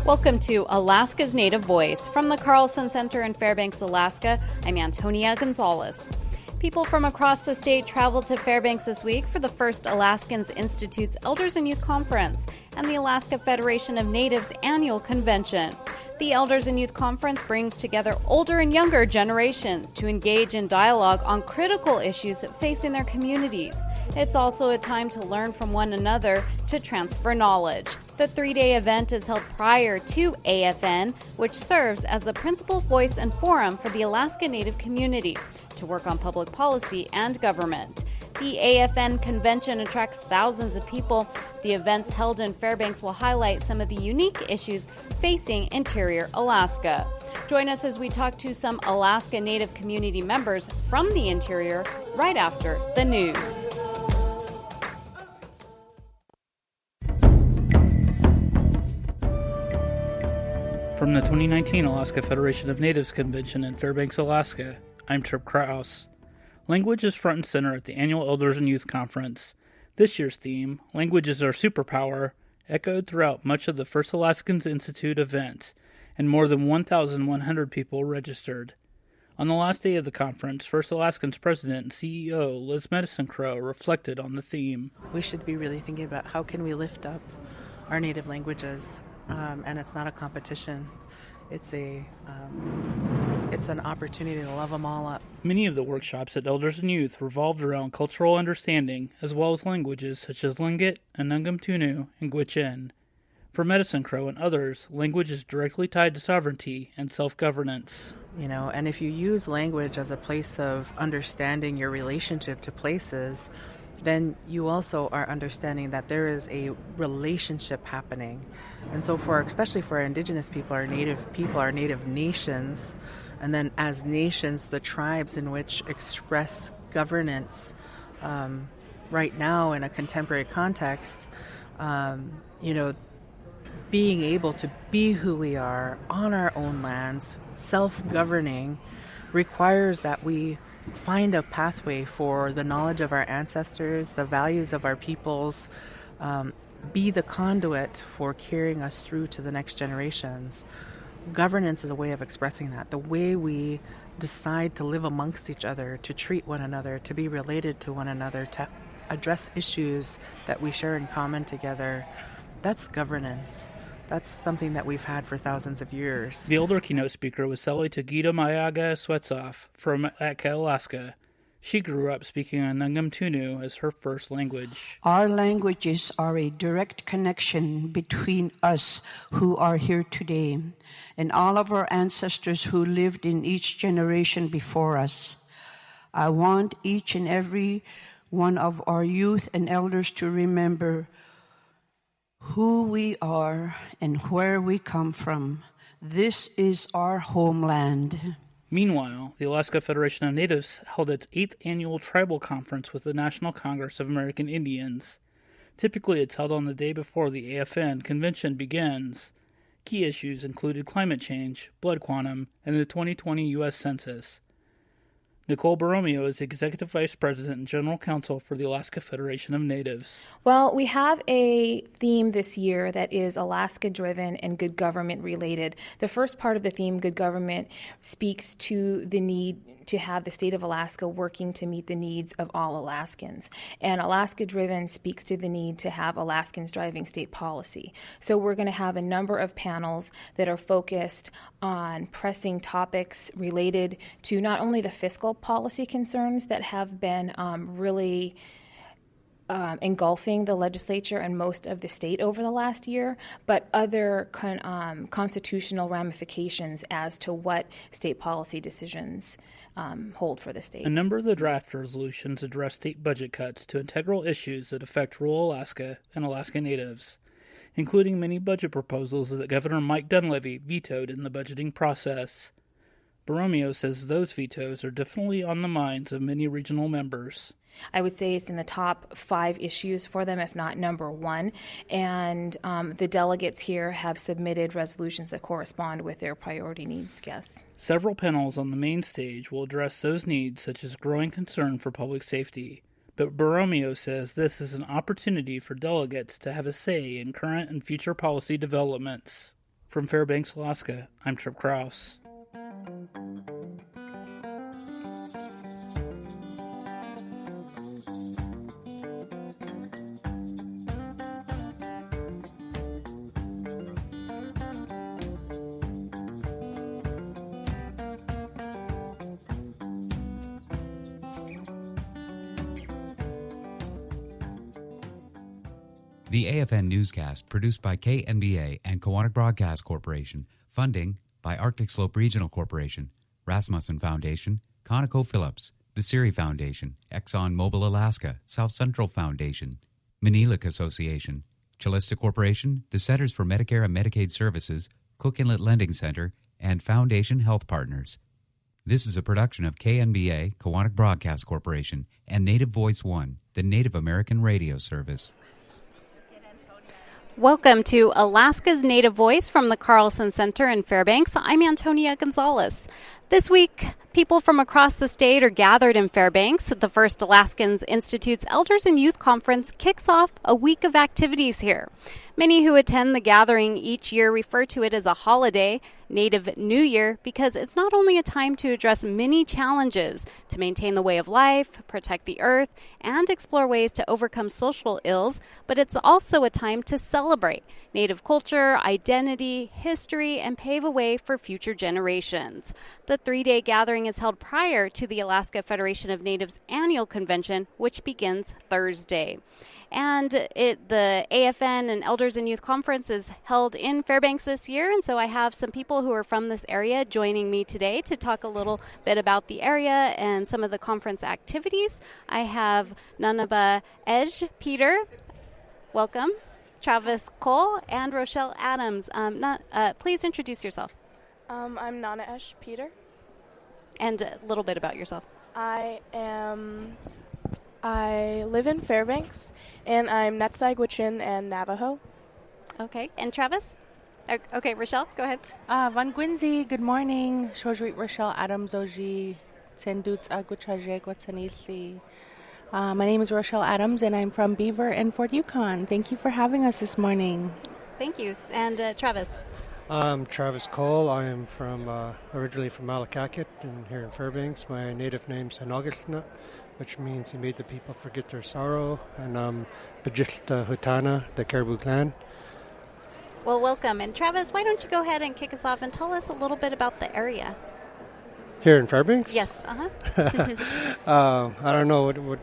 Welcome to Alaska's Native Voice. From the Carlson Center in Fairbanks, Alaska, I'm Antonia Gonzales. People from across the state traveled to Fairbanks this week for the first Alaskans Institute's Elders and Youth Conference and the Alaska Federation of Natives Annual Convention. The Elders and Youth Conference brings together older and younger generations to engage in dialogue on critical issues facing their communities. It's also a time to learn from one another to transfer knowledge. The three-day event is held prior to AFN, which serves as the principal voice and forum for the Alaska Native community to work on public policy and government. The AFN Convention attracts thousands of people. The events held in Fairbanks will highlight some of the unique issues facing interior Alaska. Join us as we talk to some Alaska Native community members from the interior right after the news. From the 2019 Alaska Federation of Natives Convention in Fairbanks, Alaska, I'm Trip Krause. Language is front and center at the annual Elders and Youth Conference. This year's theme, Language is Our Superpower, echoed throughout much of the First Alaskans Institute event, and more than 1,100 people registered. On the last day of the conference, First Alaskans President and CEO Liz Medicine Crow reflected on the theme. We should be really thinking about how can we lift up our native languages, and it's not a competition. It's an opportunity to love them all up. Many of the workshops at Elders and Youth revolved around cultural understanding, as well as languages such as Tlingit, Anungum-Tunu, and Gwich'in. For Medicine Crow and others, language is directly tied to sovereignty and self-governance. And if you use language as a place of understanding your relationship to places, then you also are understanding that there is a relationship happening. And so especially for our Indigenous people, our native nations, and then as nations, the tribes in which express governance right now in a contemporary context, being able to be who we are on our own lands, self-governing, requires that we find a pathway for the knowledge of our ancestors, the values of our peoples, be the conduit for carrying us through to the next generations. Governance is a way of expressing that. The way we decide to live amongst each other, to treat one another, to be related to one another, to address issues that we share in common together, that's governance. That's something that we've had for thousands of years. The elder keynote speaker was Sally Tagita Mayaga Swetsoff from Atka, Alaska. She grew up speaking Anungum-Tunu as her first language. Our languages are a direct connection between us who are here today and all of our ancestors who lived in each generation before us. I want each and every one of our youth and elders to remember who we are and where we come from. This is our homeland. Meanwhile, the Alaska Federation of Natives held its 8th annual tribal conference with the National Congress of American Indians. Typically, it's held on the day before the AFN Convention begins. Key issues included climate change, blood quantum, and the 2020 U.S. Census. Nicole Borromeo is Executive Vice President and General Counsel for the Alaska Federation of Natives. Well, we have a theme this year that is Alaska-driven and good government related. The first part of the theme, good government, speaks to the need to have the state of Alaska working to meet the needs of all Alaskans. And Alaska-driven speaks to the need to have Alaskans driving state policy. So we're going to have a number of panels that are focused on pressing topics related to not only the fiscal policy concerns that have been really engulfing the legislature and most of the state over the last year, but other constitutional ramifications as to what state policy decisions hold for the state. A number of the draft resolutions address state budget cuts to integral issues that affect rural Alaska and Alaska Natives, including many budget proposals that Governor Mike Dunleavy vetoed in the budgeting process. Borromeo says those vetoes are definitely on the minds of many regional members. I would say it's in the top 5 issues for them, if not number 1. And the delegates here have submitted resolutions that correspond with their priority needs, yes. Several panels on the main stage will address those needs, such as growing concern for public safety. But Borromeo says this is an opportunity for delegates to have a say in current and future policy developments. From Fairbanks, Alaska, I'm Trip Krause. The AFN newscast produced by KNBA and Kawanak Broadcast Corporation. Funding by Arctic Slope Regional Corporation, Rasmussen Foundation, ConocoPhillips, the Siri Foundation, Exxon Mobil Alaska, South Central Foundation, Maniluk Association, Chalista Corporation, the Centers for Medicare and Medicaid Services, Cook Inlet Lending Center, and Foundation Health Partners. This is a production of KNBA, Kawanak Broadcast Corporation, and Native Voice One, the Native American radio service. Welcome to Alaska's Native Voice from the Carlson Center in Fairbanks. I'm Antonia Gonzales. This week, people from across the state are gathered in Fairbanks. The First Alaskans Institute's Elders and Youth Conference kicks off a week of activities here. Many who attend the gathering each year refer to it as a holiday, Native New Year, because it's not only a time to address many challenges to maintain the way of life, protect the earth, and explore ways to overcome social ills, but it's also a time to celebrate Native culture, identity, history, and pave a way for future generations. The three-day gathering is held prior to the Alaska Federation of Natives annual convention, which begins Thursday. And the AFN and Elders and Youth Conference is held in Fairbanks this year, and so I have some people who are from this area joining me today to talk a little bit about the area and some of the conference activities. I have Nanaba Ej Peter, welcome, Travis Cole, and Rochelle Adams. Please introduce yourself. I'm Nana Esh Peter. And a little bit about yourself. I live in Fairbanks, and I'm Netsai, Gwich'in, and Navajo. Okay, and Travis? Okay, Rochelle, go ahead. Van Gwinzi, good morning. Shojrit Rochelle Adams Oji, Tsendut's Agwichaje Gwatsanisi. My name is Rochelle Adams, and I'm from Beaver and Fort Yukon. Thank you for having us this morning. Thank you. And Travis? I'm Travis Cole. I am originally from Malakakit and here in Fairbanks. My native name's Hanagasna, which means he made the people forget their sorrow, and I'm Bajista Hutana, the Caribou clan. Well, welcome. And Travis, why don't you go ahead and kick us off and tell us a little bit about the area? Here in Fairbanks? Yes. I don't know, what would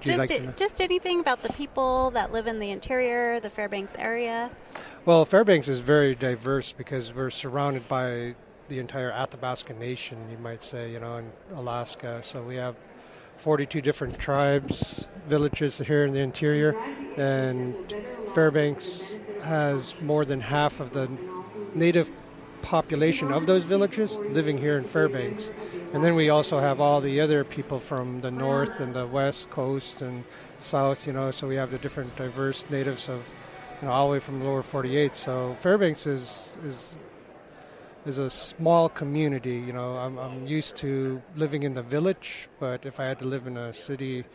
you like to know? Just anything about the people that live in the interior, the Fairbanks area? Well, Fairbanks is very diverse because we're surrounded by the entire Athabasca Nation, you might say, in Alaska. So we have 42 different tribes, villages here in the interior, and Fairbanks has more than half of the native population of those villages living here in Fairbanks. And then we also have all the other people from the north and the west coast and south, so we have the different diverse natives of all the way from the lower 48. So Fairbanks is a small community. I'm used to living in the village, but if I had to live in a city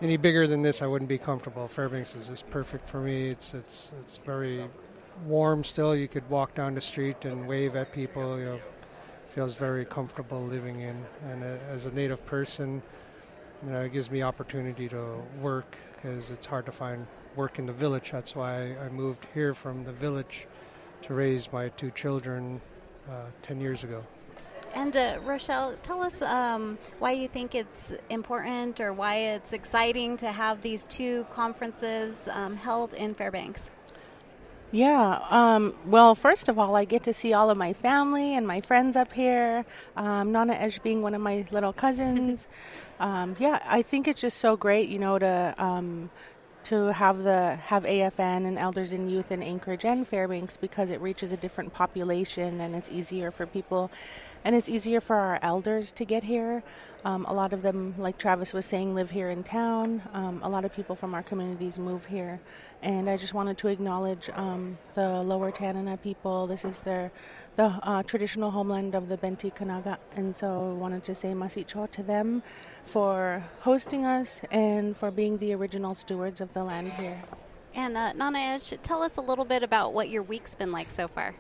any bigger than this, I wouldn't be comfortable. Fairbanks is just perfect for me. It's very warm still. You could walk down the street and wave at people. Feels very comfortable living in. And as a native person, it gives me opportunity to work because it's hard to find work in the village. That's why I moved here from the village to raise my two children 10 years ago. And Rochelle, tell us why you think it's important or why it's exciting to have these two conferences held in Fairbanks. Yeah, well, first of all, I get to see all of my family and my friends up here, Nana Esh being one of my little cousins. I think it's just so great, to have AFN and Elders and Youth in Anchorage and Fairbanks because it reaches a different population and it's easier for people and it's easier for our elders to get here. A lot of them, like Travis was saying, live here in town. A lot of people from our communities move here. And I just wanted to acknowledge the Lower Tanana people. This is the traditional homeland of the Benti Kanaga. And so I wanted to say masicho to them for hosting us and for being the original stewards of the land here. And Nana Edge, tell us a little bit about what your week's been like so far.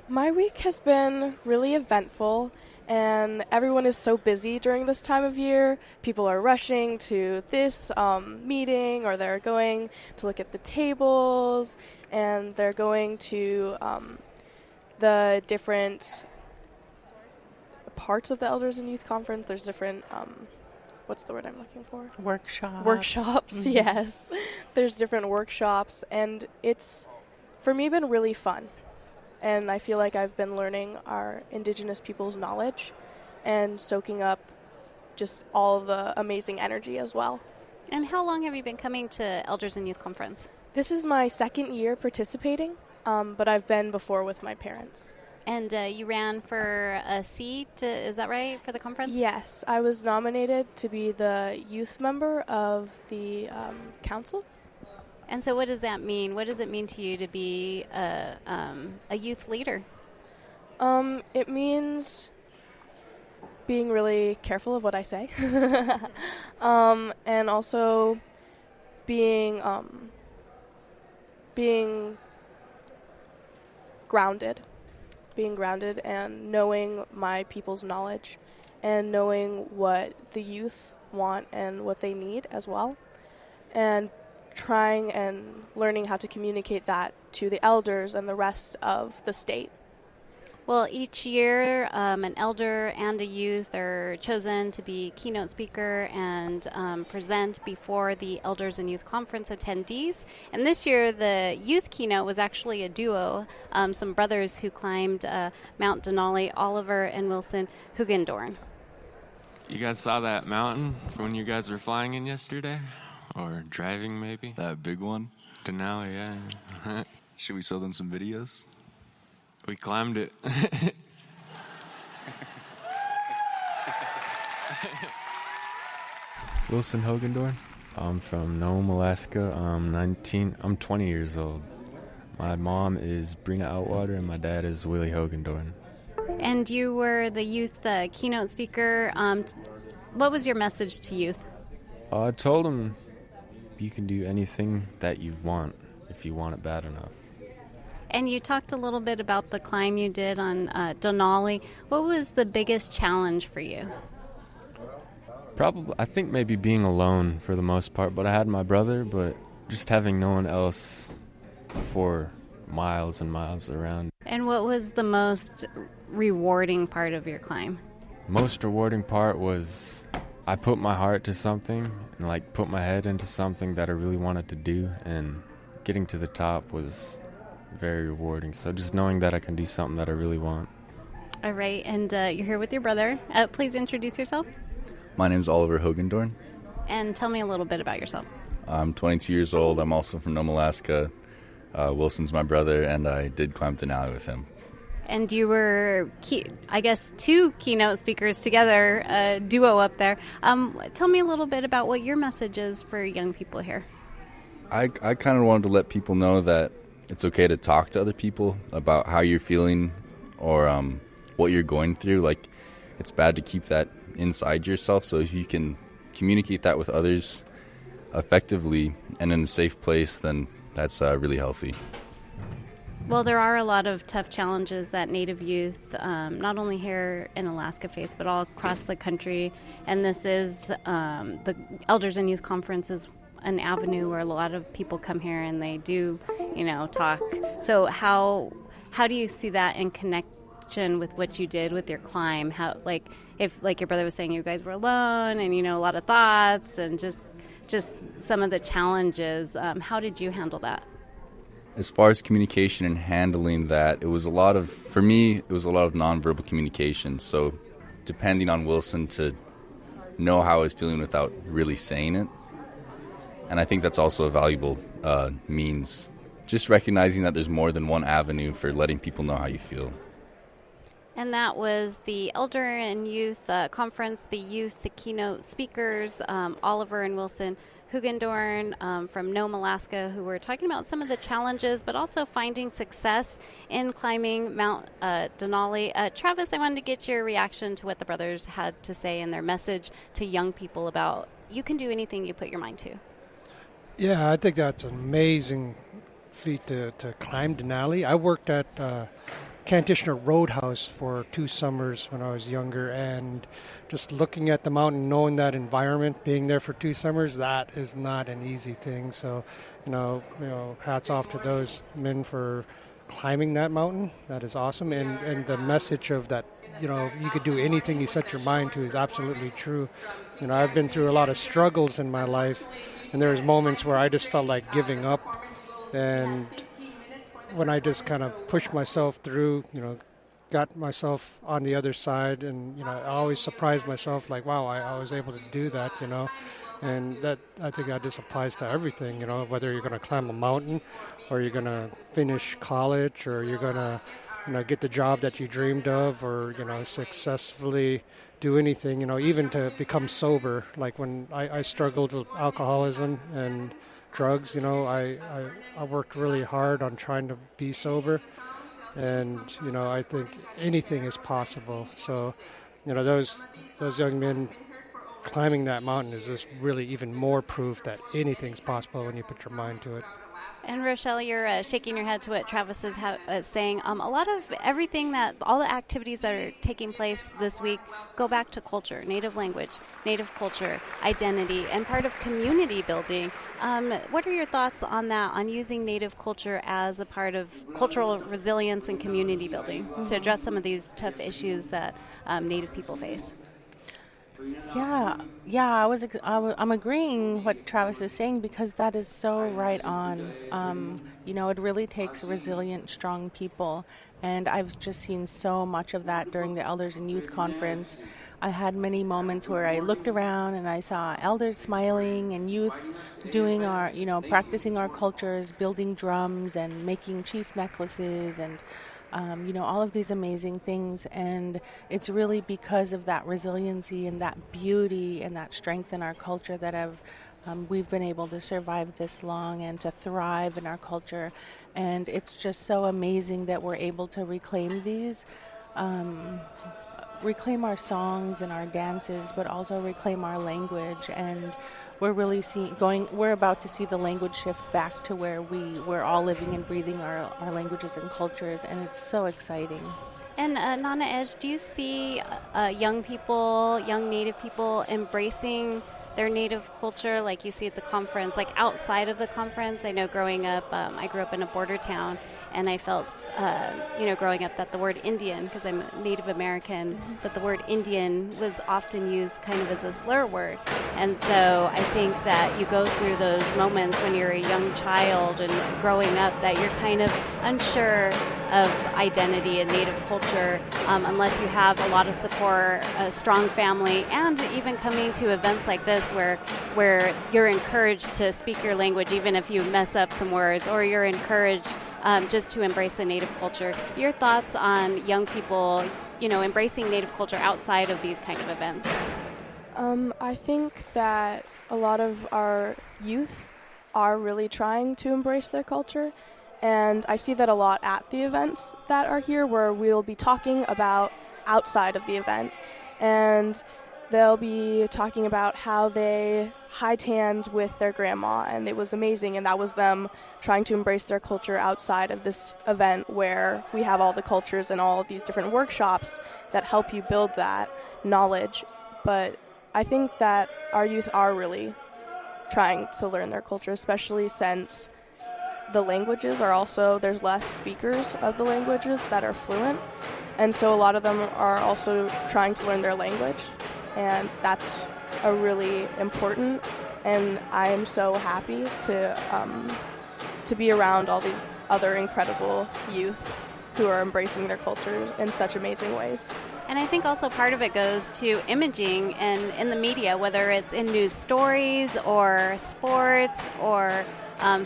My week has been really eventful, and everyone is so busy during this time of year. People are rushing to this meeting, or they're going to look at the tables, and they're going to the different parts of the Elders and Youth Conference. There's different, what's the word I'm looking for? Workshops, yes. There's different workshops, and it's, for me, been really fun. And I feel like I've been learning our Indigenous people's knowledge and soaking up just all the amazing energy as well. And how long have you been coming to Elders and Youth Conference? This is my second year participating, but I've been before with my parents. And you ran for a seat, is that right, for the conference? Yes, I was nominated to be the youth member of the council. And so what does that mean? What does it mean to you to be a youth leader? It means being really careful of what I say. And also being grounded. Being grounded and knowing my people's knowledge and knowing what the youth want and what they need as well. And trying and learning how to communicate that to the elders and the rest of the state. Well, each year an elder and a youth are chosen to be keynote speaker and present before the Elders and Youth Conference attendees. And this year the youth keynote was actually a duo, some brothers who climbed Mount Denali, Oliver and Wilson Hugendorn. You guys saw that mountain when you guys were flying in yesterday? Or driving, maybe? That big one? Denali, yeah. Should we show them some videos? We climbed it. Wilson Hogendorn. I'm from Nome, Alaska. I'm 20 years old. My mom is Brina Outwater and my dad is Willie Hogendorn. And you were the youth keynote speaker. What was your message to youth? I told them you can do anything that you want if you want it bad enough. And you talked a little bit about the climb you did on Denali. What was the biggest challenge for you? Probably, I think maybe being alone for the most part, but I had my brother, but just having no one else for miles and miles around. And what was the most rewarding part of your climb? Most rewarding part was I put my heart to something and put my head into something that I really wanted to do, and getting to the top was very rewarding. So just knowing that I can do something that I really want. All right, and you're here with your brother. Please introduce yourself. My name's Oliver Hogendorn. And tell me a little bit about yourself. I'm 22 years old. I'm also from Nome, Alaska. Wilson's my brother, and I did climb Denali with him. And you were, two keynote speakers together, a duo up there. Tell me a little bit about what your message is for young people here. I kind of wanted to let people know that it's okay to talk to other people about how you're feeling or what you're going through. It's bad to keep that inside yourself. So if you can communicate that with others effectively and in a safe place, then that's really healthy. Well, there are a lot of tough challenges that Native youth, not only here in Alaska, face, but all across the country. And this is the Elders and Youth Conference is an avenue where a lot of people come here and they do, talk. So how do you see that in connection with what you did with your climb? How, if your brother was saying, you guys were alone and a lot of thoughts and just some of the challenges. How did you handle that? As far as communication and handling that, for me, it was a lot of nonverbal communication. So depending on Wilson to know how I was feeling without really saying it. And I think that's also a valuable means. Just recognizing that there's more than one avenue for letting people know how you feel. And that was the Elder and Youth Conference, the keynote speakers, Oliver and Wilson Hugendorn from Nome, Alaska, who were talking about some of the challenges, but also finding success in climbing Mount Denali. Travis, I wanted to get your reaction to what the brothers had to say in their message to young people about you can do anything you put your mind to. Yeah, I think that's an amazing feat to climb Denali. I worked at Kantishner Roadhouse for 2 summers when I was younger, and just looking at the mountain, knowing that environment, being there for 2 summers, that is not an easy thing. So, hats off to those men for climbing that mountain. That is awesome. And the message of that, you could do anything you set your mind to is absolutely true. I've been through a lot of struggles in my life, and there's moments where I just felt like giving up. And when I just kind of pushed myself through, got myself on the other side, and I always surprised myself, like, wow, I was able to do that, and that, I think that just applies to everything, whether you're going to climb a mountain, or you're going to finish college, or you're going to get the job that you dreamed of, or successfully do anything, even to become sober. Like when I struggled with alcoholism and drugs, I worked really hard on trying to be sober, and I think anything is possible. So those young men climbing that mountain is just really even more proof that anything's possible when you put your mind to it. And Rochelle, you're shaking your head to what Travis is saying. A lot of everything all the activities that are taking place this week go back to culture, native language, native culture, identity, and part of community building. What are your thoughts on that, on using native culture as a part of cultural resilience and community building to address some of these tough issues that native people face? Yeah, I'm agreeing what Travis is saying, because that is so right on. It really takes resilient, strong people, and I've just seen so much of that during the Elders and Youth Conference. I had many moments where I looked around and I saw elders smiling and youth doing practicing our cultures, building drums and making chief necklaces and all of these amazing things. And it's really because of that resiliency and that beauty and that strength in our culture that we've been able to survive this long and to thrive in our culture. And it's just so amazing that we're able to reclaim these, reclaim our songs and our dances, but also reclaim our language. And we're about to see the language shift back to where we're all living and breathing our languages and cultures, and it's so exciting. And Nana Edge, do you see young native people embracing their native culture like you see at the conference, like outside of the conference? I know growing up, I grew up in a border town, and I felt, growing up that the word Indian, because I'm Native American, but the word Indian was often used kind of as a slur word. And so I think that you go through those moments when you're a young child and growing up that you're kind of unsure of identity and native culture unless you have a lot of support, a strong family, and even coming to events like this where you're encouraged to speak your language even if you mess up some words, or you're encouraged just to embrace the native culture. Your thoughts on young people, embracing native culture outside of these kind of events? I think that a lot of our youth are really trying to embrace their culture, and I see that a lot at the events that are here, where we'll be talking about outside of the event, and they'll be talking about how they high-tanned with their grandma, and it was amazing, and that was them trying to embrace their culture outside of this event where we have all the cultures and all of these different workshops that help you build that knowledge. But I think that our youth are really trying to learn their culture, especially since the languages are also, there's less speakers of the languages that are fluent, and so a lot of them are also trying to learn their language, and that's a really important, and I am so happy to be around all these other incredible youth who are embracing their cultures in such amazing ways. And I think also part of it goes to imaging and in the media, whether it's in news stories or sports or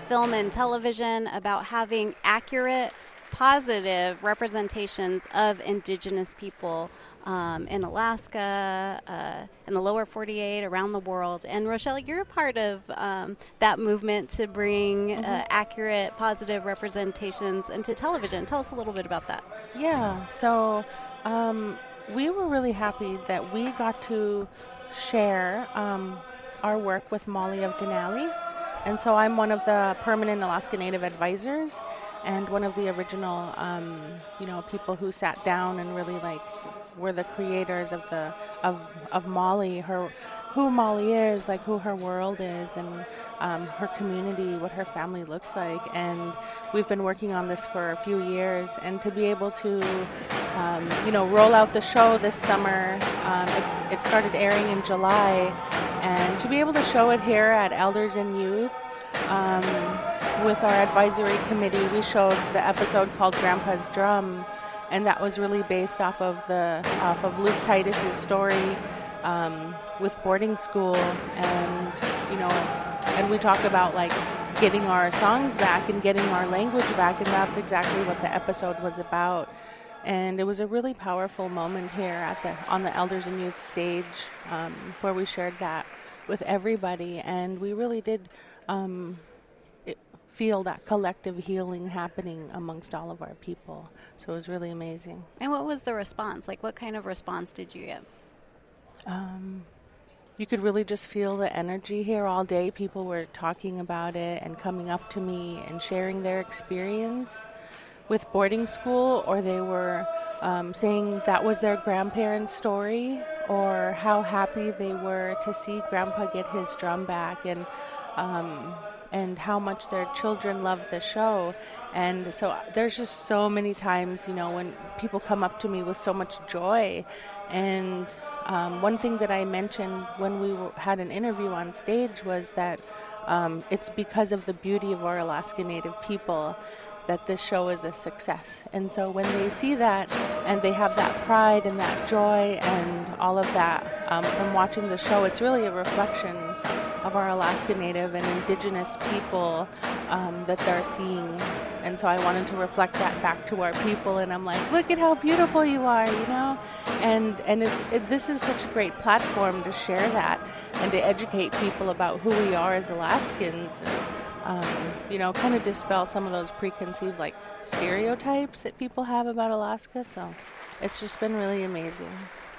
film and television, about having accurate, positive representations of Indigenous people in Alaska, in the lower 48, around the world. And Rochelle, you're a part of that movement to bring accurate, positive representations into television. Tell us a little bit about that. Yeah, so we were really happy that we got to share our work with Molly of Denali. And so I'm one of the permanent Alaska Native advisors and one of the original, people who sat down and really were the creators of Molly, who Molly is, who her world is, and her community, what her family looks like. And we've been working on this for a few years, and to be able to, roll out the show this summer, it started airing in July, and to be able to show it here at Elders and Youth, with our advisory committee, we showed the episode called Grandpa's Drum, and that was really based off of Luke Titus's story with boarding school, and we talked about getting our songs back and getting our language back, and that's exactly what the episode was about. And it was a really powerful moment here on the Elders and Youth stage, where we shared that with everybody, and we really did feel that collective healing happening amongst all of our people. So it was really amazing. And what was the response? What kind of response did you get? You could really just feel the energy here all day. People were talking about it and coming up to me and sharing their experience with boarding school, or they were saying that was their grandparents' story, or how happy they were to see Grandpa get his drum back, and how much their children love the show. And so there's just so many times, when people come up to me with so much joy. And one thing that I mentioned when we had an interview on stage was that it's because of the beauty of our Alaska Native people that this show is a success. And so when they see that and they have that pride and that joy and all of that from watching the show, it's really a reflection of our Alaska Native and Indigenous people that they're seeing. And so I wanted to reflect that back to our people, and I'm like, look at how beautiful you are, And this is such a great platform to share that and to educate people about who we are as Alaskans, and kind of dispel some of those preconceived stereotypes that people have about Alaska. So it's just been really amazing.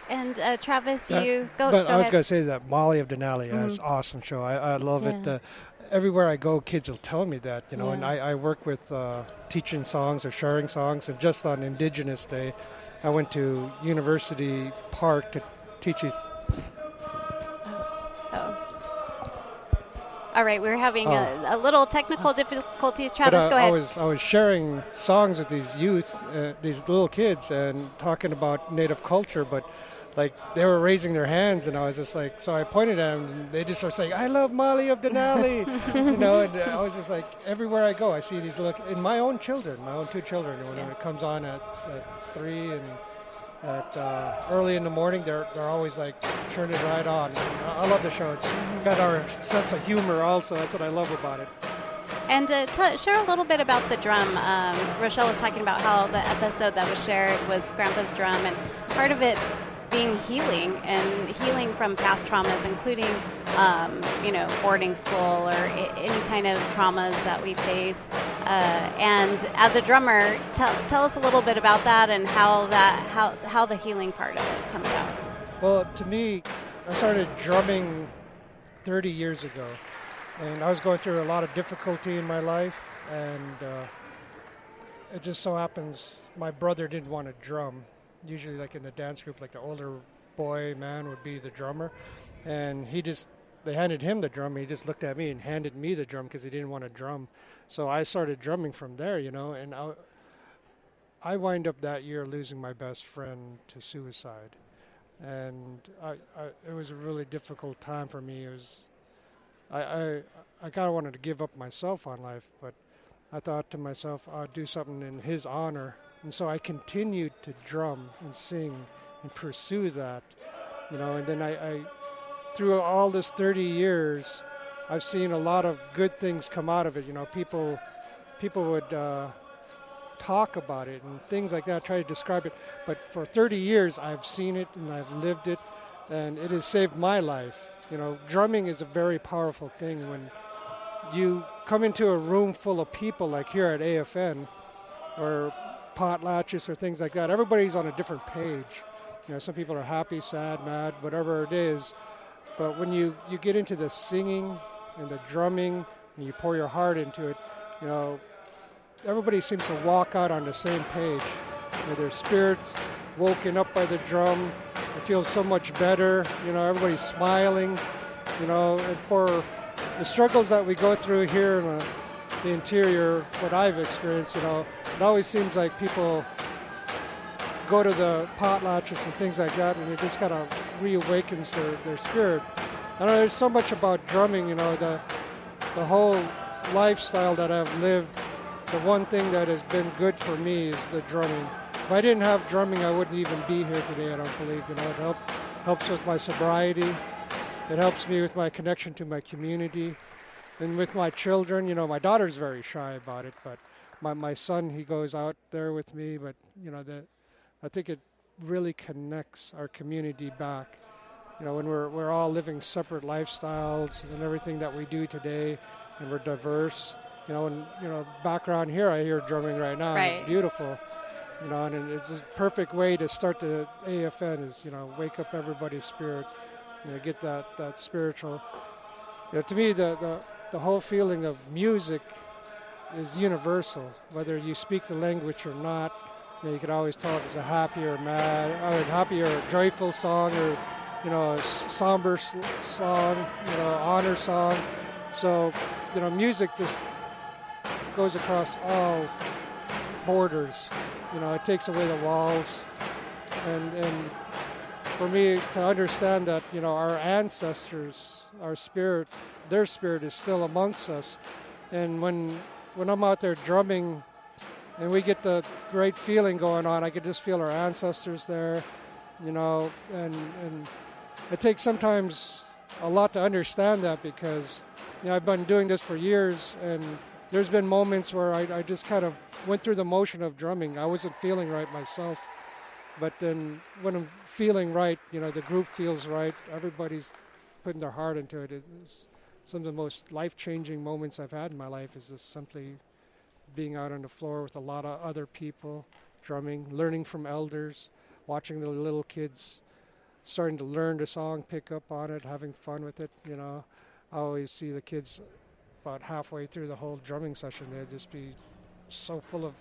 And Travis, you go. But go I was ahead. going to say that Molly of Denali is an awesome show. I love it. Everywhere I go, kids will tell me that, and I work with teaching songs or sharing songs. And just on Indigenous Day, I went to University Park to teach you. All right, we're having a little technical difficulties. Travis, go ahead. I was sharing songs with these youth, these little kids, and talking about Native culture, but they were raising their hands, and I was just so I pointed at them, and they just started saying, "I love Molly of Denali," and I was just everywhere I go, I see these in my own children, my own two children, when it comes on at 3 and at early in the morning, they're always turn it right on. I love the show. It's got our sense of humor also. That's what I love about it. And share a little bit about the drum. Rochelle was talking about how the episode that was shared was Grandpa's drum, and part of it being healing from past traumas, including boarding school or any kind of traumas that we face. And as a drummer, tell us a little bit about that and how the healing part of it comes out. Well, to me, I started drumming 30 years ago, and I was going through a lot of difficulty in my life, and it just so happens my brother didn't want to drum. Usually in the dance group, the older man would be the drummer, and they handed him the drum, and he just looked at me and handed me the drum because he didn't want to drum. So I started drumming from there, and I wind up that year losing my best friend to suicide, and it was a really difficult time for me. It was I kind of wanted to give up myself on life, but I thought to myself, I'll do something in his honor. And so I continued to drum and sing and pursue that, and then I through all this 30 years, I've seen a lot of good things come out of it. People would talk about it and things like that, try to describe it. But for 30 years, I've seen it and I've lived it, and it has saved my life. Drumming is a very powerful thing. When you come into a room full of people like here at AFN, or potlatches or things like that, everybody's on a different page. Some people are happy, sad, mad, whatever it is. But when you get into the singing and the drumming and you pour your heart into it, everybody seems to walk out on the same page. Their spirits woken up by the drum. It feels so much better. Everybody's smiling. And for the struggles that we go through here in the interior, what I've experienced, it always seems like people go to the potlatches and things like that, and it just kind of reawakens their spirit. I know there's so much about drumming, the whole lifestyle that I've lived. The one thing that has been good for me is the drumming. If I didn't have drumming, I wouldn't even be here today, I don't believe. It helps with my sobriety. It helps me with my connection to my community. And with my children, my daughter's very shy about it, but my son, he goes out there with me. But, I think it really connects our community back. When we're all living separate lifestyles and everything that we do today, and we're diverse. Background here, I hear drumming right now. Right. It's beautiful. And it's a perfect way to start the AFN is, wake up everybody's spirit, get that spiritual. To me, the whole feeling of music is universal, whether you speak the language or not. You can always tell if it's a happy or mad, or happy or joyful song, or a somber song, honor song. So, music just goes across all borders. It takes away the walls. And for me to understand that, our ancestors, our spirit, their spirit is still amongst us. And when I'm out there drumming and we get the great feeling going on, I could just feel our ancestors there, and it takes sometimes a lot to understand that because, I've been doing this for years, and there's been moments where I just kind of went through the motion of drumming. I wasn't feeling right myself, but then when I'm feeling right, the group feels right, everybody's putting their heart into it. It's some of the most life-changing moments I've had in my life is just simply being out on the floor with a lot of other people, drumming, learning from elders, watching the little kids starting to learn the song, pick up on it, having fun with it. I always see the kids about halfway through the whole drumming session, they'd just be so full of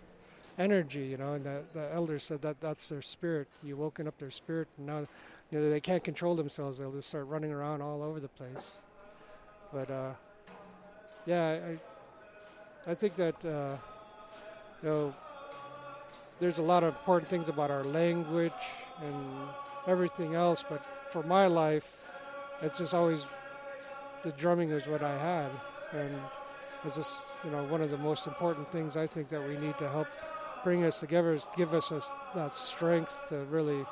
energy, and the elders said that's their spirit. You woken up their spirit, and now they can't control themselves. They'll just start running around all over the place. But I think that there's a lot of important things about our language and everything else, but for my life, it's just always the drumming is what I had, and it's just one of the most important things I think that we need to help bring us together is give us that strength to really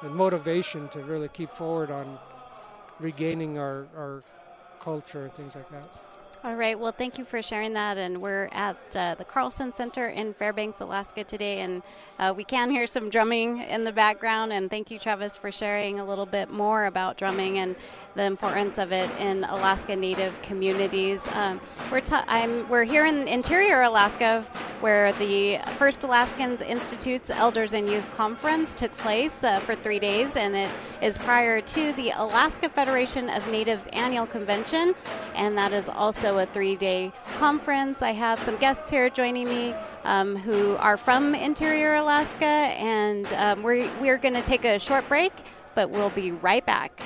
and motivation to really keep forward on regaining our culture and things like that. All right. Well, thank you for sharing that. And we're at the Carlson Center in Fairbanks, Alaska today, and we can hear some drumming in the background. And thank you, Travis, for sharing a little bit more about drumming and the importance of it in Alaska Native communities. We're here in interior Alaska, where the First Alaskans Institute's Elders and Youth Conference took place for 3 days, and it is prior to the Alaska Federation of Natives Annual Convention, and that is also a 3-day conference. I have some guests here joining me who are from interior Alaska, and we're going to take a short break, but we'll be right back.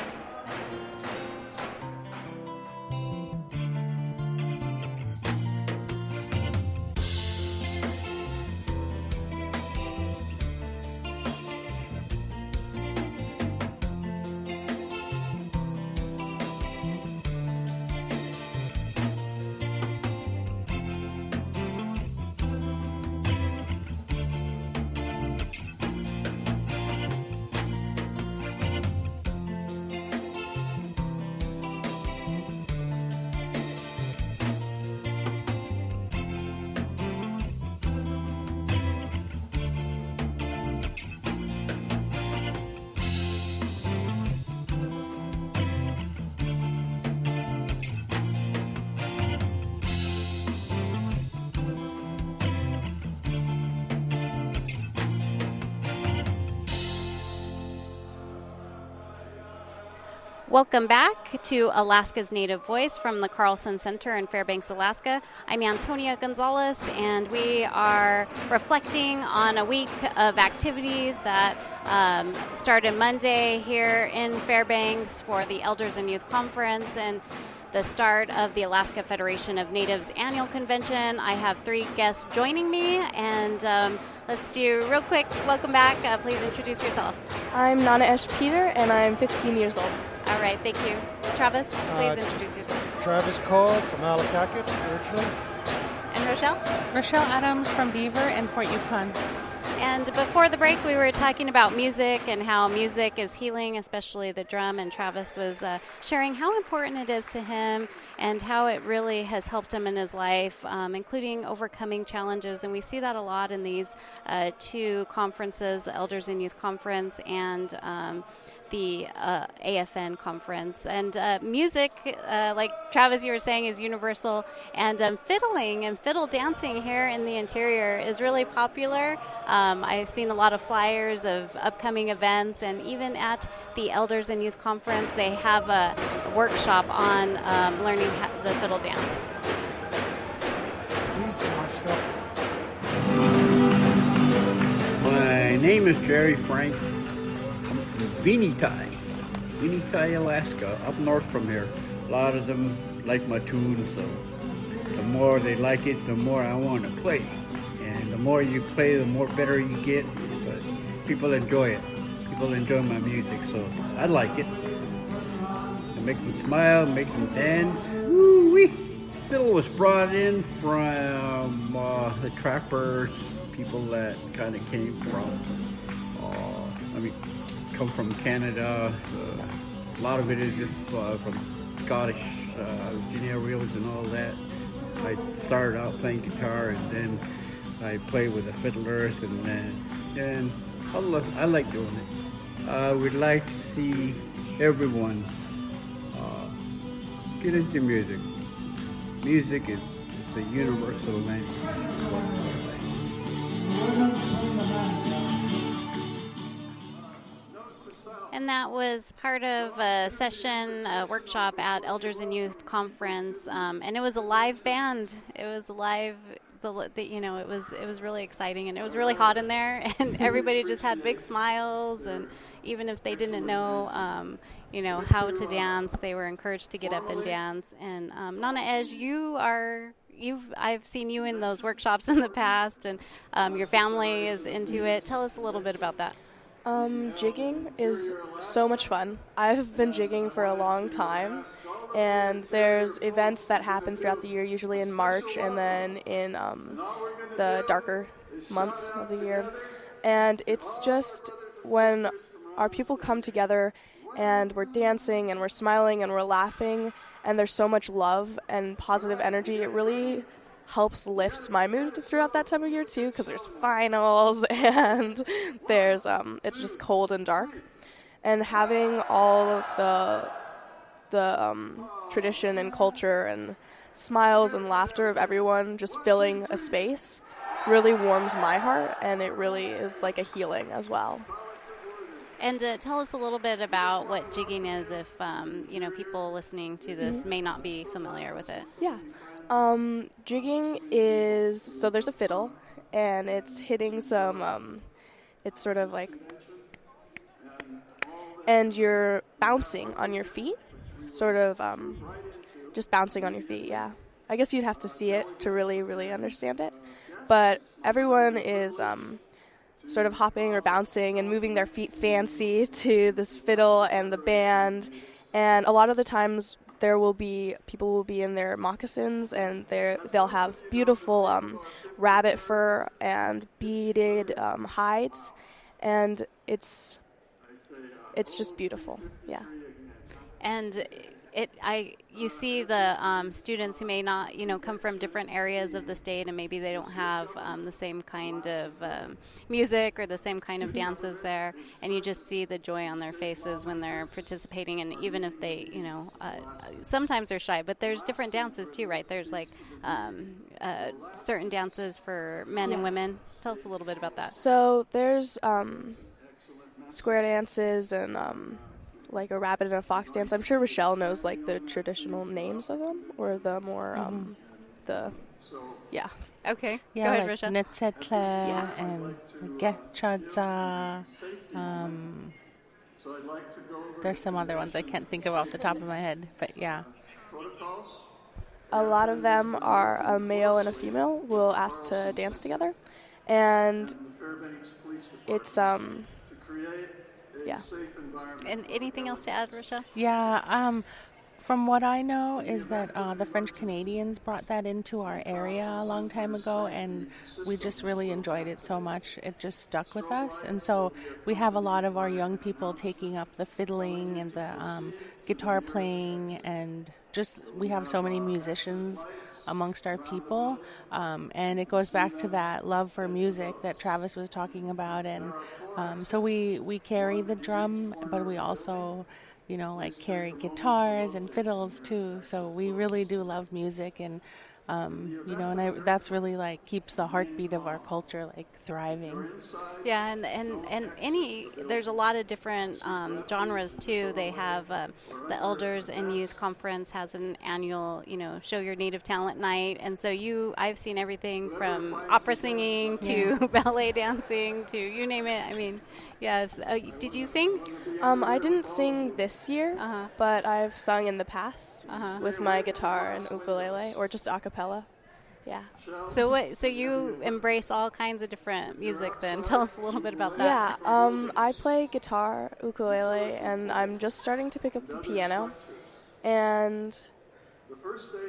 Welcome back to Alaska's Native Voice from the Carlson Center in Fairbanks, Alaska. I'm Antonia Gonzales, and we are reflecting on a week of activities that started Monday here in Fairbanks for the Elders and Youth Conference and the start of the Alaska Federation of Natives Annual Convention. I have 3 guests joining me, and let's do real quick. Welcome back. Please introduce yourself. I'm Nana Esh Peter, and I'm 15 years old. All right, thank you. Travis, please introduce yourself. Travis Cole from Allakaket, originally. And Rochelle? Rochelle Adams from Beaver and Fort Yukon. And before the break, we were talking about music and how music is healing, especially the drum, and Travis was sharing how important it is to him and how it really has helped him in his life, including overcoming challenges. And we see that a lot in these 2 conferences, the Elders and Youth Conference and the AFN Conference. And music, like Travis, you were saying, is universal. And fiddling and fiddle dancing here in the interior is really popular. I've seen a lot of flyers of upcoming events, and even at the Elders and Youth Conference, they have a workshop on learning the fiddle dance. My name is Jerry Frank. I'm from Veneti, Alaska, up north from here. A lot of them like my tune, so the more they like it, the more I want to play. And the more you play, the more better you get. But people enjoy it. People enjoy my music, so I like it. I make them smile, make them dance. Woo-wee! Fiddle was brought in from the trappers, people that kind of came from, come from Canada. A lot of it is just from Scottish Virginia reels and all that. I started out playing guitar, and then I played with the fiddlers, and I like doing it. I would like to see everyone get into music. Music is a universal language. And that was part of a session, a workshop at Elders and Youth Conference, and it was a live band. It was live. It was really exciting, and it was really hot in there, and everybody just had big smiles, and even if they didn't know, how to dance, they were encouraged to get up and dance. And Nana Ej, I've seen you in those workshops in the past, and your family is into it. Tell us a little bit about that. Jigging is so much fun. I've been jigging for a long time, and there's events that happen throughout the year, usually in March and then in the darker months of the year. And it's just when our people come together and we're dancing and we're smiling and we're laughing and there's so much love and positive energy, it really helps lift my mood throughout that time of year too, because there's finals and there's it's just cold and dark, and having all the tradition and culture and smiles and laughter of everyone just filling a space really warms my heart, and it really is like a healing as well. And tell us a little bit about what jigging is, if people listening to this may not be familiar with it. Yeah. Jigging is, so there's a fiddle, and it's hitting some, it's sort of like, and you're bouncing on your feet, sort of just bouncing on your feet, yeah. I guess you'd have to see it to really, really understand it. But everyone is sort of hopping or bouncing and moving their feet fancy to this fiddle and the band. And a lot of the times people will be in their moccasins, and they'll have beautiful rabbit fur and beaded hides, and it's just beautiful, yeah. And you see the students who may not, come from different areas of the state, and maybe they don't have the same kind of music or the same kind of dances there, and you just see the joy on their faces when they're participating. And even if they, sometimes they're shy, but there's different dances too, right? There's like certain dances for men and women. Tell us a little bit about that. So there's square dances and like a rabbit and a fox dance. I'm sure Rochelle knows like the traditional names of them, or the more yeah. Okay. Yeah, Go ahead, like Rochelle. Netzetle and Getchadza. There's some other ones I can't think of off the top of my head, but yeah. A lot of them are a male and a female will ask to dance together, and it's yeah. And anything else to add, Rochelle? Yeah, from what I know is that the French Canadians brought that into our area a long time ago, and we just really enjoyed it so much. It just stuck with us, and so we have a lot of our young people taking up the fiddling and the guitar playing, and just we have so many musicians amongst our people, and it goes back to that love for music that Travis was talking about, and so we carry the drum, but we also like carry guitars and fiddles too. So we really do love music, and that's really like keeps the heartbeat of our culture like thriving. Yeah, and there's a lot of different genres too. They have the Elders and Youth Conference has an annual, show your native talent night, and so I've seen everything from opera singing to ballet dancing to you name it. I mean, yes. Did you sing? I didn't sing this year, but I've sung in the past with my guitar and ukulele, or just a cappella. Yeah. So you embrace all kinds of different music then. Tell us a little bit about that. Yeah. I play guitar, ukulele, and I'm just starting to pick up the piano. And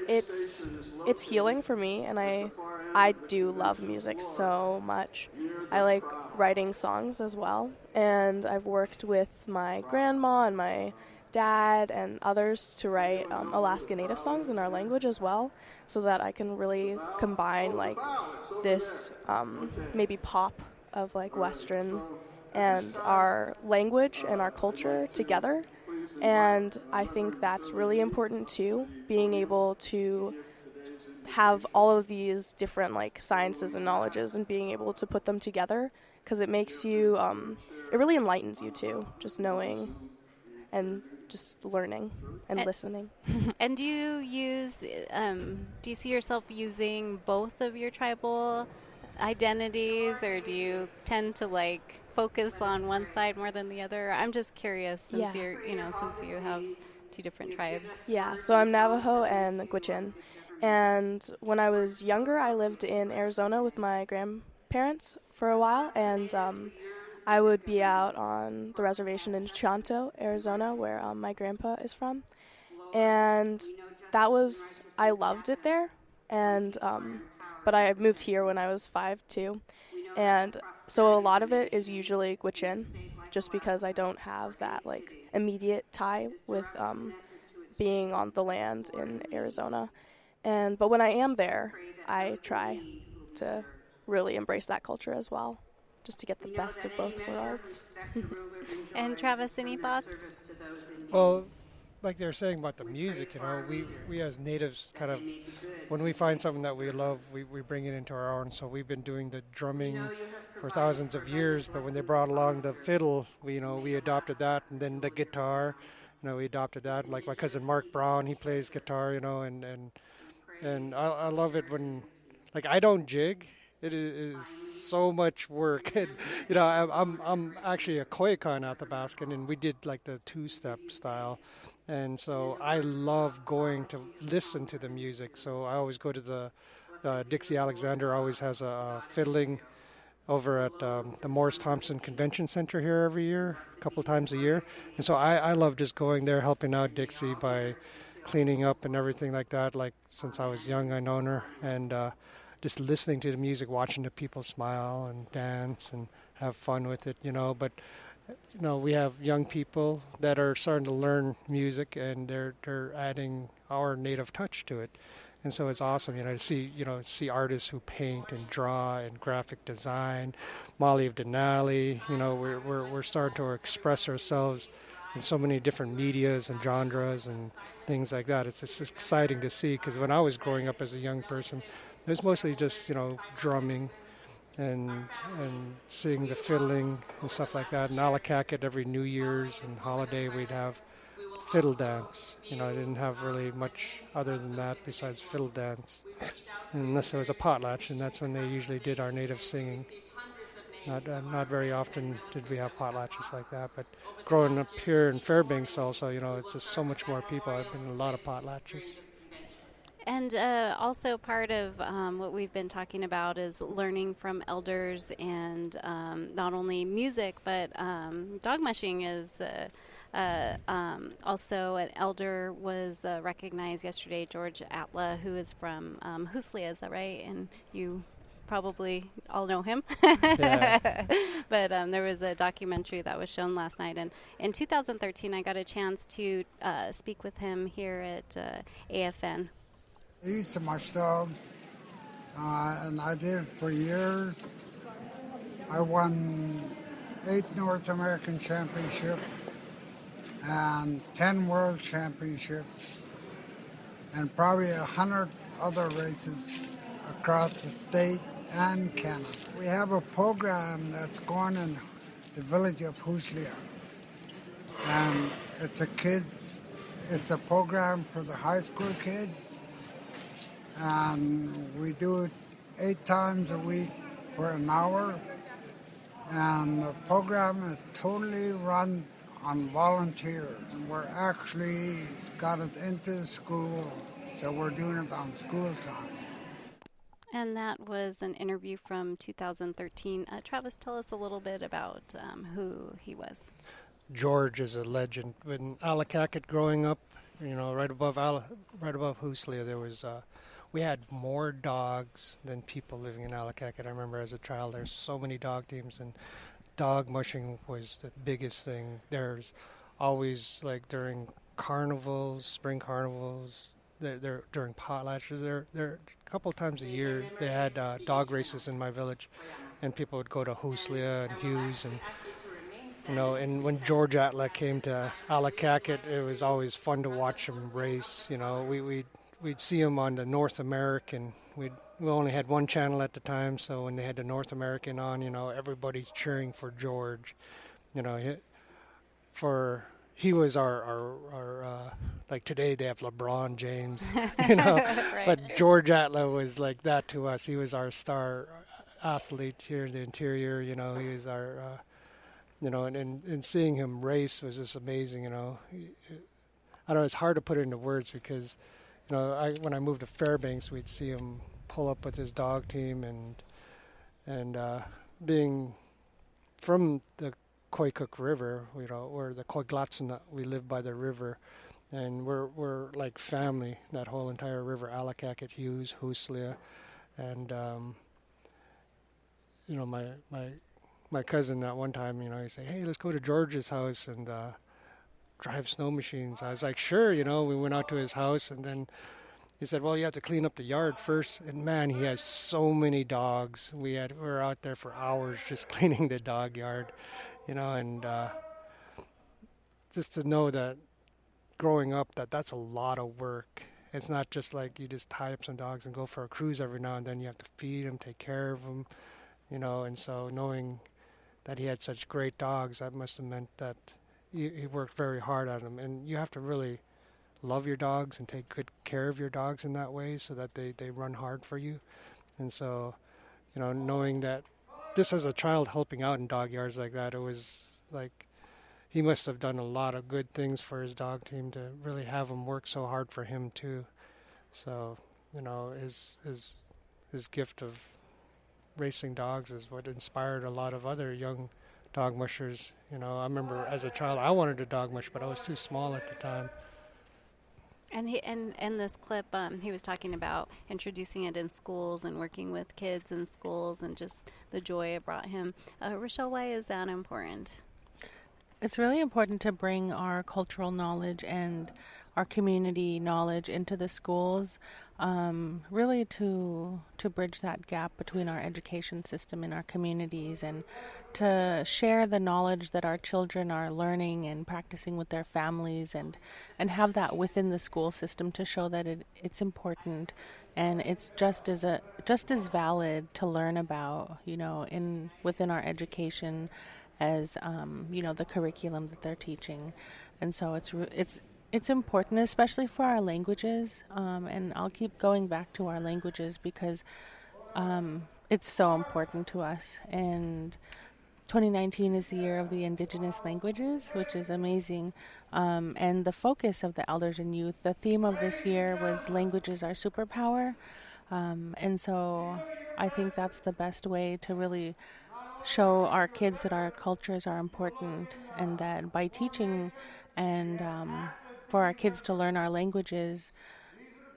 it's healing for me, and I do love music so much. I like writing songs as well, and I've worked with my grandma and my dad and others to write Alaska Native songs in our language as well, so that I can really combine like this maybe pop of like Western and our language and our culture together. And I think that's really important too, being able to have all of these different like sciences and knowledges and being able to put them together, because it makes you it really enlightens you too, just knowing and just learning and listening. And do you see yourself using both of your tribal identities, or do you tend to like focus on one side more than the other? I'm just curious since since you have two different tribes. Yeah, so I'm Navajo and Gwich'in. And when I was younger, I lived in Arizona with my grandparents for a while, and I would be out on the reservation in Chanto, Arizona, where my grandpa is from. And I loved it there. And but I moved here when I was 5 too. And so a lot of it is usually Gwich'in, just because I don't have that like immediate tie with being on the land in Arizona. But when I am there, I try to really embrace that culture as well, just to get the best of both worlds. And Travis, any thoughts? Well, like they were saying about the music, we as natives kind of, when we find something that we love, we bring it into our own. So we've been doing the drumming for thousands of years, but when they brought along the fiddle, we adopted that, and then the guitar, we adopted that. Like my cousin Mark Brown, he plays guitar, and I love it when, like, I don't jig. It is so much work. And, I'm actually a Koyukon Athabascan, and we did like the two-step style. And so I love going to listen to the music. So I always go to the Dixie Alexander always has a fiddling over at the Morris Thompson Convention Center here every year, a couple times a year. And so I love just going there, helping out Dixie by cleaning up and everything like that. Like since I was young, I've known her, and just listening to the music, watching the people smile and dance and have fun with it, But we have young people that are starting to learn music, and they're adding our native touch to it. And so it's awesome, to see artists who paint and draw and graphic design. Molly of Denali, we're starting to express ourselves in so many different medias and genres and things like that. It's just exciting to see, because when I was growing up as a young person, it was mostly just, drumming and seeing the fiddling and stuff like that. In Allakaket, every New Year's and holiday, we'd have fiddle dance. You know, I didn't have really much other than that besides fiddle dance, unless there was a potlatch, and that's when they usually did our native singing. Not very often did we have potlatches like that, but growing up here in Fairbanks also, you know, it's just so much more people. I've been in a lot of potlatches. And also part of what we've been talking about is learning from elders, and not only music, but dog mushing is also an elder was recognized yesterday, George Atla, who is from Huslia, is that right? And you probably all know him. Yeah. But there was a documentary that was shown last night, and in 2013 I got a chance to speak with him here at AFN. I used to mush dogs, and I did for years. I won 8 North American championships and 10 world championships and probably 100 other races across the state and Canada. We have a program that's going in the village of Huslia, and it's a program for the high school kids, and we do it 8 times a week for an hour, and the program is totally run on volunteers. We're actually got it into the school, so we're doing it on school time. And that was an interview from 2013. Travis, tell us a little bit about who he was. George is a legend. In Allakaket growing up, you know, right above Huslia, there was we had more dogs than people living in Allakaket. I remember as a child, there's so many dog teams, and dog mushing was the biggest thing. There's always, like, during carnivals, spring carnivals, during potlatches, there a couple times a year they had dog races in my village, and people would go to Huslia and Hughes, and you know. And when George Atla came to Allakaket, it was always fun to watch him race. You know, we'd see him on the North American. We only had one channel at the time, so when they had the North American on, you know, everybody's cheering for George. You know, he was our like today they have LeBron James, you know, Right. But George Atla was like that to us. He was our star athlete here in the interior, you know. He was our, you know, and seeing him race was just amazing, you know. I don't know, it's hard to put it into words because, you know, when I moved to Fairbanks, we'd see him pull up with his dog team, and being from the Koykuk River, you know, or the Koiglatsan, we live by the river, and we're like family. That whole entire river, Allakaket, Hughes, Huslia, and you know, my cousin that one time, you know, he said, "Hey, let's go to George's house and drive snow machines." I was like, "Sure," you know. We went out to his house, and then he said, "Well, you have to clean up the yard first." And man, he has so many dogs. We were out there for hours just cleaning the dog yard, you know, and just to know that growing up, that's a lot of work. It's not just like you just tie up some dogs and go for a cruise every now and then. You have to feed them, take care of them, you know. And so knowing that he had such great dogs, that must have meant that he worked very hard on them. And you have to really love your dogs and take good care of your dogs in that way so that they run hard for you. And so, you know, knowing that just as a child helping out in dog yards like that, it was like he must have done a lot of good things for his dog team to really have them work so hard for him too. So, you know, his gift of racing dogs is what inspired a lot of other young dog mushers. You know, I remember as a child I wanted to dog mush, but I was too small at the time. And in this clip, he was talking about introducing it in schools and working with kids in schools and just the joy it brought him. Rochelle, why is that important? It's really important to bring our cultural knowledge and our community knowledge into the schools, really to bridge that gap between our education system and our communities, and to share the knowledge that our children are learning and practicing with their families, and have that within the school system to show that it's important and it's just as valid to learn about, within our education as the curriculum that they're teaching. And so it's important, especially for our languages, and I'll keep going back to our languages because it's so important to us. And 2019 is the year of the Indigenous languages, which is amazing. And the focus of the elders and youth, the theme of this year was languages are superpower. And so I think that's the best way to really show our kids that our cultures are important, and that by teaching and for our kids to learn our languages,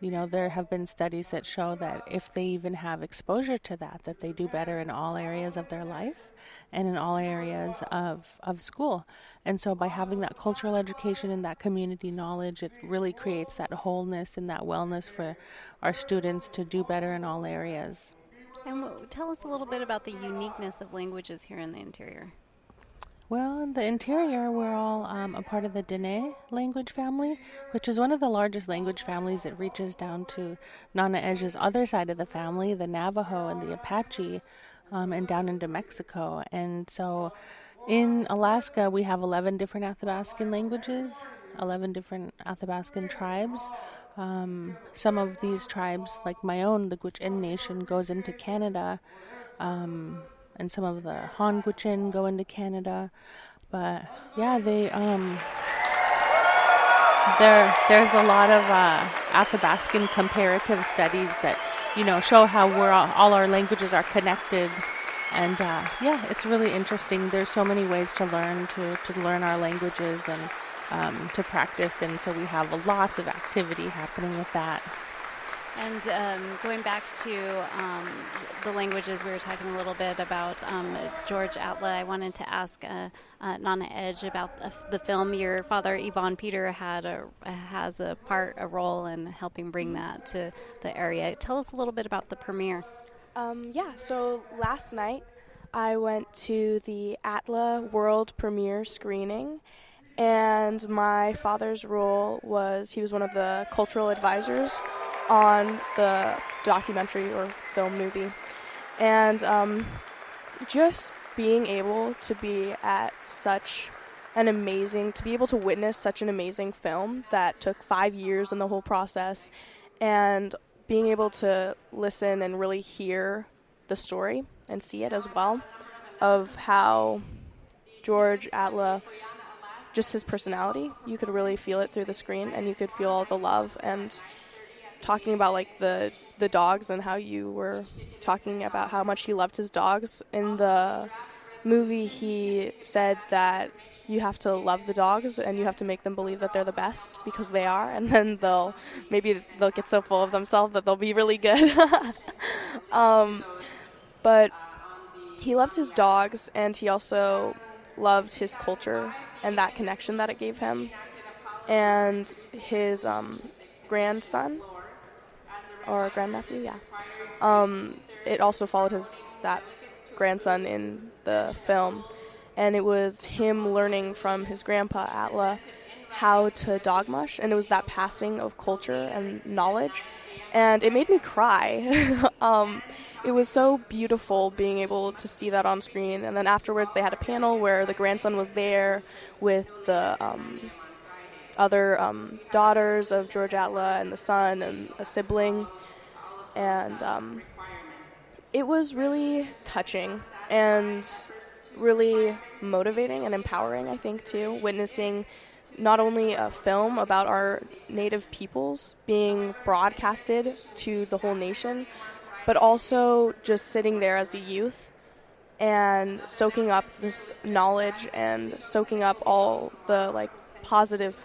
there have been studies that show that if they even have exposure to that they do better in all areas of their life and in all areas of school. And so by having that cultural education and that community knowledge, it really creates that wholeness and that wellness for our students to do better in all areas. And tell us a little bit about the uniqueness of languages here in the interior. Well, in the interior, we're all a part of the Dene language family, which is one of the largest language families. It reaches down to Nana Edge's other side of the family, the Navajo and the Apache, and down into Mexico. And so in Alaska, we have 11 different Athabascan languages, 11 different Athabascan tribes. Some of these tribes, like my own, the Gwich'in Nation, goes into Canada, and some of the Han Gwich'in go into Canada. But yeah, there's a lot of Athabascan comparative studies that show how all our languages are connected. And it's really interesting. There's so many ways to learn our languages and to practice, and so we have lots of activity happening with that. And going back to the languages, we were talking a little bit about George Atla. I wanted to ask Nana Edge about the film. Your father, Yvonne Peter, has a role in helping bring that to the area. Tell us a little bit about the premiere. So last night I went to the Atla world premiere screening, and my father's role he was one of the cultural advisors on the documentary or film movie. And just being able to be at to be able to witness such an amazing film that took 5 years in the whole process, and being able to listen and really hear the story and see it as well, of how George Atla, just his personality, you could really feel it through the screen, and you could feel all the love. And talking about like the dogs, and how you were talking about how much he loved his dogs. In the movie, he said that you have to love the dogs and you have to make them believe that they're the best, because they are, and then they'll get so full of themselves that they'll be really good. But he loved his dogs, and he also loved his culture and that connection that it gave him. And his grandson or grandnephew, it also followed that grandson in the film, and it was him learning from his grandpa Atla how to dog mush, and it was that passing of culture and knowledge, and it made me cry. It was so beautiful being able to see that on screen. And then afterwards they had a panel where the grandson was there with the other daughters of George Atla and the son and a sibling, and it was really touching and really motivating and empowering, I think, too, witnessing not only a film about our native peoples being broadcasted to the whole nation, but also just sitting there as a youth and soaking up this knowledge and soaking up all the positive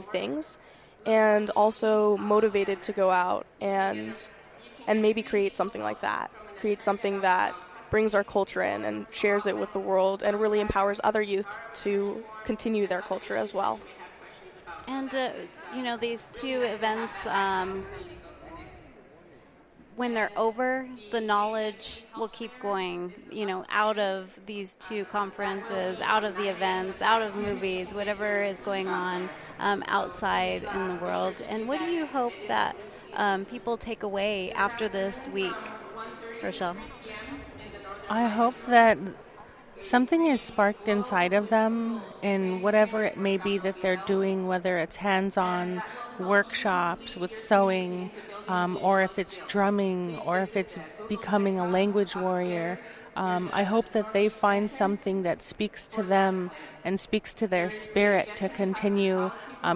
things, and also motivated to go out and maybe create something like that, create something that brings our culture in and shares it with the world and really empowers other youth to continue their culture as well. And, these two events, when they're over, the knowledge will keep going, out of these two conferences, out of the events, out of movies, whatever is going on outside in the world. And what do you hope that people take away after this week? Rochelle? I hope that something is sparked inside of them in whatever it may be that they're doing, whether it's hands-on workshops with sewing, or if it's drumming, or if it's becoming a language warrior. I hope that they find something that speaks to them and speaks to their spirit to continue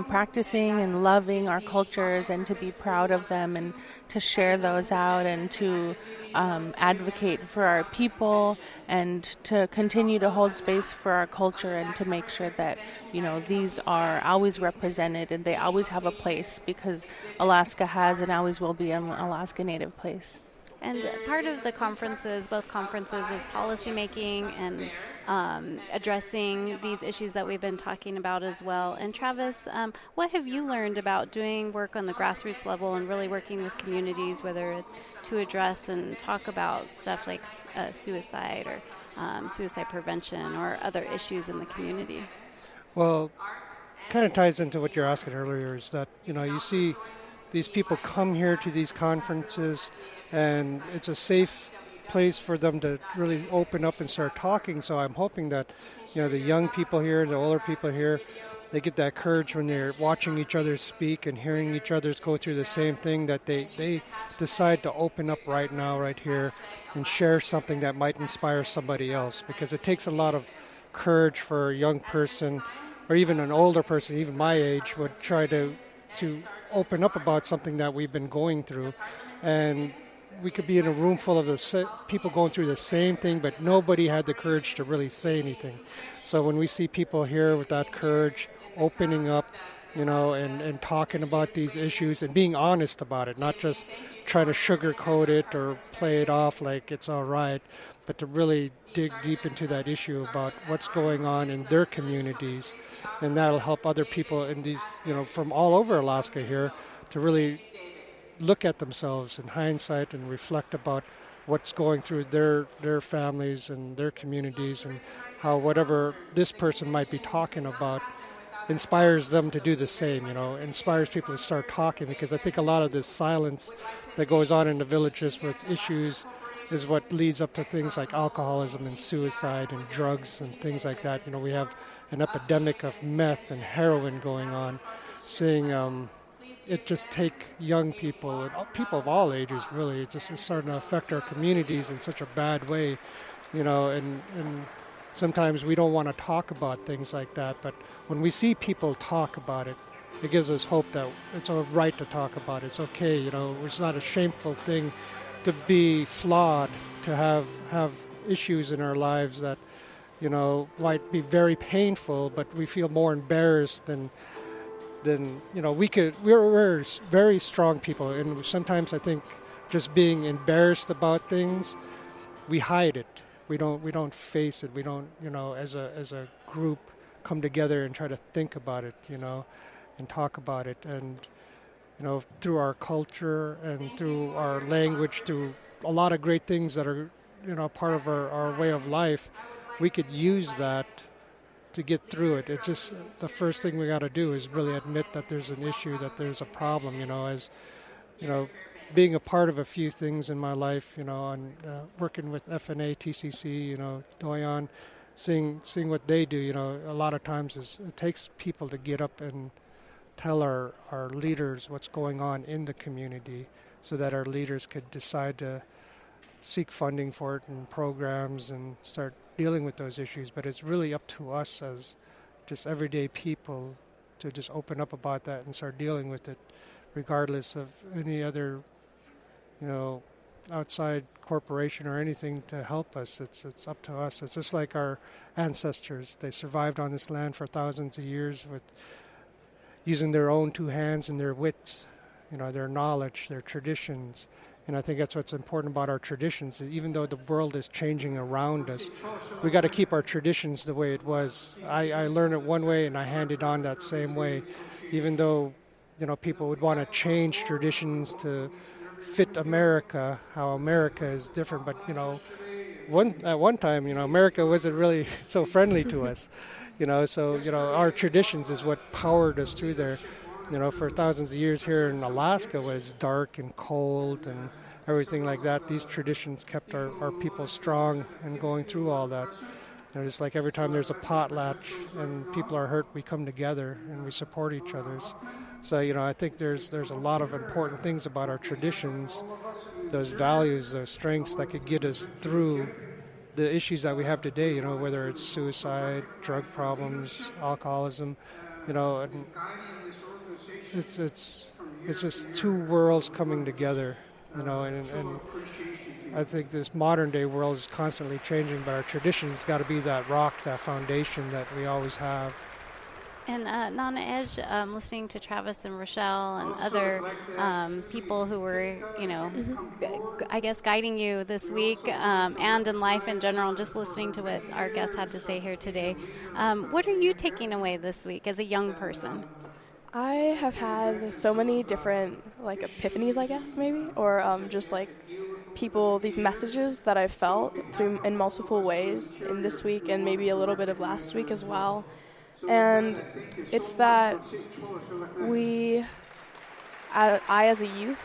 practicing and loving our cultures and to be proud of them and to share those out and to advocate for our people and to continue to hold space for our culture and to make sure that, these are always represented and they always have a place, because Alaska has and always will be an Alaska Native place. And part of the conferences, both conferences, is policymaking and addressing these issues that we've been talking about as well. And Travis, what have you learned about doing work on the grassroots level and really working with communities, whether it's to address and talk about stuff like suicide or suicide prevention or other issues in the community? Well, kind of ties into what you're asking earlier, is that, you see these people come here to these conferences and it's a safe place for them to really open up and start talking. So I'm hoping that, the young people here, the older people here, they get that courage when they're watching each other speak and hearing each other go through the same thing, that they decide to open up right now, right here, and share something that might inspire somebody else. Because it takes a lot of courage for a young person or even an older person, even my age, would try to open up about something that we've been going through. And we could be in a room full of people going through the same thing, but nobody had the courage to really say anything. So when we see people here with that courage, opening up, and talking about these issues and being honest about it, not just trying to sugarcoat it or play it off like it's all right, but to really dig deep into that issue about what's going on in their communities. And that'll help other people in these, from all over Alaska here to really look at themselves in hindsight and reflect about what's going through their families and their communities, and how whatever this person might be talking about inspires them to do the same, inspires people to start talking. Because I think a lot of this silence that goes on in the villages with issues is what leads up to things like alcoholism and suicide and drugs and things like that. We have an epidemic of meth and heroin going on, seeing it just take young people and people of all ages, really. It's starting to affect our communities in such a bad way, and sometimes we don't want to talk about things like that. But when we see people talk about it, it gives us hope that it's all right to talk about it. It's okay, it's not a shameful thing to be flawed, to have issues in our lives that, might be very painful, but we feel more embarrassed than we're very strong people, and sometimes I think just being embarrassed about things, we hide it. We don't face it. We don't, as a group, come together and try to think about it, and talk about it. And through our culture and through our language, through a lot of great things that are, part of our way of life, we could use that to get through it. It's just the first thing we got to do is really admit that there's an issue, that there's a problem. As being a part of a few things in my life, and working with FNA, TCC, Doyon, seeing what they do, a lot of times it takes people to get up and tell our leaders what's going on in the community, so that our leaders could decide to seek funding for it and programs and start dealing with those issues. But it's really up to us as just everyday people to just open up about that and start dealing with it, regardless of any other, outside corporation or anything to help us. It's up to us. It's just like our ancestors. They survived on this land for thousands of years with using their own two hands and their wits, their knowledge, their traditions. And I think that's what's important about our traditions. Even though the world is changing around us, we got to keep our traditions the way it was. I learned it one way and I hand it on that same way, even though people would want to change traditions to fit America, how America is different. But at one time, America wasn't really so friendly to us. So our traditions is what powered us through there. For thousands of years here in Alaska was dark and cold and everything like that. These traditions kept our people strong and going through all that. It's like every time there's a potlatch and people are hurt, we come together and we support each other's. So, I think there's a lot of important things about our traditions, those values, those strengths that could get us through the issues that we have today, whether it's suicide, drug problems, alcoholism, and it's just two worlds coming together, and I think this modern day world is constantly changing, but our traditions got to be that rock, that foundation that we always have. And Nana Edge, listening to Travis and Rochelle and other people who were, I guess guiding you this week and in life in general, just listening to what our guests had to say here today. What are you taking away this week as a young person? I have had so many different, epiphanies, I guess, maybe, or just, these messages that I've felt through in multiple ways in this week and maybe a little bit of last week as well. And it's that I as a youth,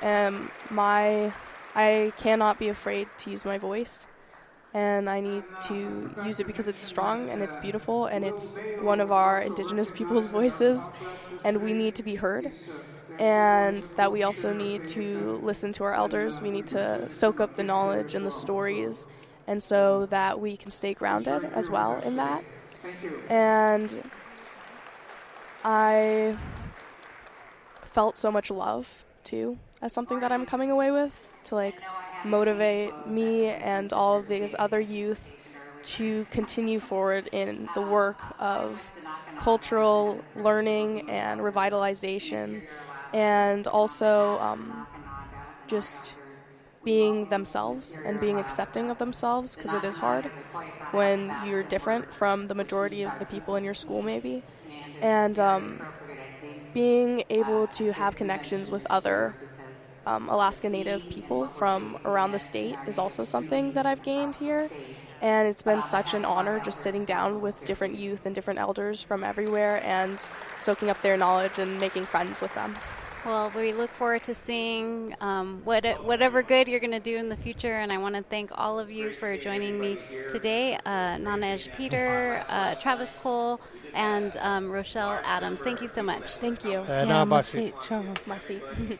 I cannot be afraid to use my voice, and I need to use it because it's strong and it's beautiful and it's one of our Indigenous people's voices, and we need to be heard. And that we also need to listen to our elders. We need to soak up the knowledge and the stories, and so that we can stay grounded as well in that. And I felt so much love, too, as something that I'm coming away with to, motivate me and all of these other youth to continue forward in the work of cultural learning and revitalization, and also just being themselves and being accepting of themselves, because it is hard when you're different from the majority of the people in your school maybe, and being able to have connections with other Alaska Native people from around the state is also something that I've gained here, and it's been such an honor just sitting down with different youth and different elders from everywhere and soaking up their knowledge and making friends with them. Well, we look forward to seeing whatever good you're going to do in the future, and I want to thank all of you for joining me today. Nanej Peter, Travis Cole, and Rochelle Adams. Thank you so much. Thank you. Merci.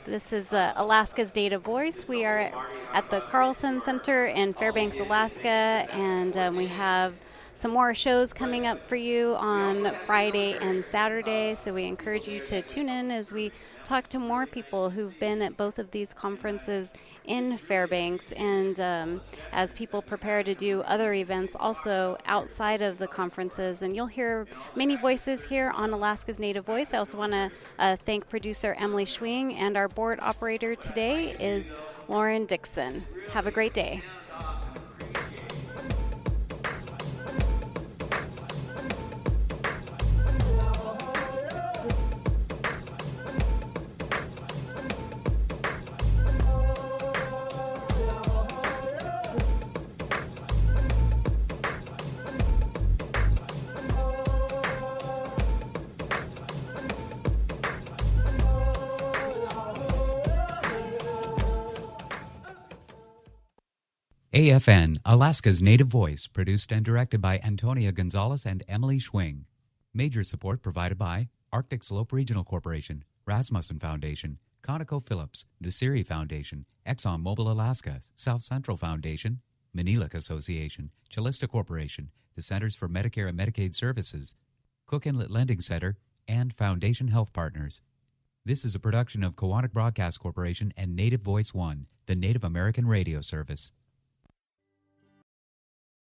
This is Alaska's Data Voice. We are at the Carlson Center in Fairbanks, Alaska, and we have some more shows coming up for you on Friday and Saturday, so we encourage you to tune in as we talk to more people who've been at both of these conferences in Fairbanks, and as people prepare to do other events also outside of the conferences. And you'll hear many voices here on Alaska's Native Voice. I also want to thank producer Emily Schwing, and our board operator today is Lauren Dixon. Have a great day. AFN, Alaska's Native Voice, produced and directed by Antonia Gonzales and Emily Schwing. Major support provided by Arctic Slope Regional Corporation, Rasmussen Foundation, ConocoPhillips, the Siri Foundation, ExxonMobil Alaska, South Central Foundation, Maniluk Association, Chalista Corporation, the Centers for Medicare and Medicaid Services, Cook Inlet Lending Center, and Foundation Health Partners. This is a production of Kowanik Broadcast Corporation and Native Voice One, the Native American radio service.